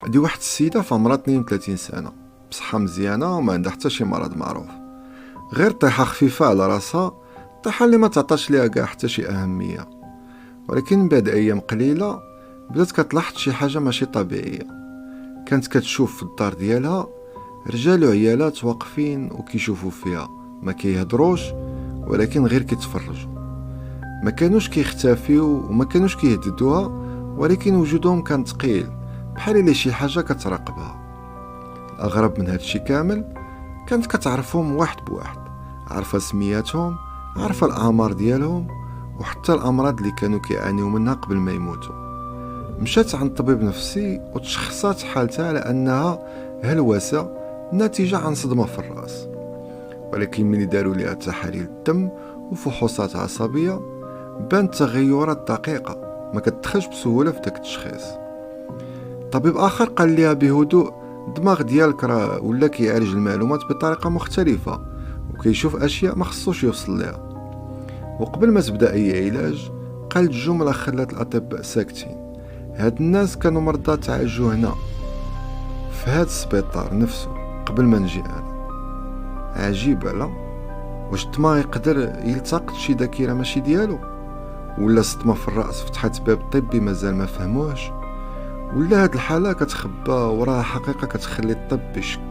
هادي واحد السيدة في عمرها 32 سنة، بصحة مزيانة وما عندها حتى شي مرض معروف، غير طيحة خفيفة على راسها، طيحة اللي ما تعطاش ليها كاع حتى شي أهمية. ولكن بعد أيام قليلة بدات كتلاحظ شي حاجة ماشي طبيعية. كانت كتشوف في الدار ديالها رجال وعيالات واقفين وكيشوفوا فيها، ما كيهضروش ولكن غير كيتفرجوا. ما كانوش كيختفيو وما كانوش كيهددوها، ولكن وجودهم كان ثقيل، بحال الا شي حاجه كتراقبها. الاغرب من هادشي كامل، كانت كتعرفهم واحد بواحد، عارفه سمياتهم، عارفه الاعمار ديالهم، وحتى الامراض اللي كانوا كيعانيو منها قبل ما يموتوا. مشات عند طبيب نفسي وتشخصات حالتها على انها هلوسه ناتجه عن صدمه في الراس. ولكن ملي داروا ليها تحاليل الدم وفحوصات عصبيه، بانت تغيرات دقيقه ما كتدخلش بسهوله في داك التشخيص. طبيب اخر قال ليها بهدوء الدماغ ديالك راه ولا كيعالج المعلومات بطريقه مختلفه وكيشوف اشياء ما خصوش يوصل ليها. وقبل ما تبدا اي علاج قال جمله خلات الاطباء ساكتين. هاد الناس كانوا مرضى تعالجوا هنا في هاد السبيطار نفسه قبل ما نجي انا. عجيبه لا؟ واش الدماغ يقدر يلتقط شي ذاكره ماشي ديالو؟ ولا صدمه في الراس فتحت باب طبي مازال ما فهموش؟ ولا هاد الحاله كتخبى وراها حقيقه كتخلي الطب يشك؟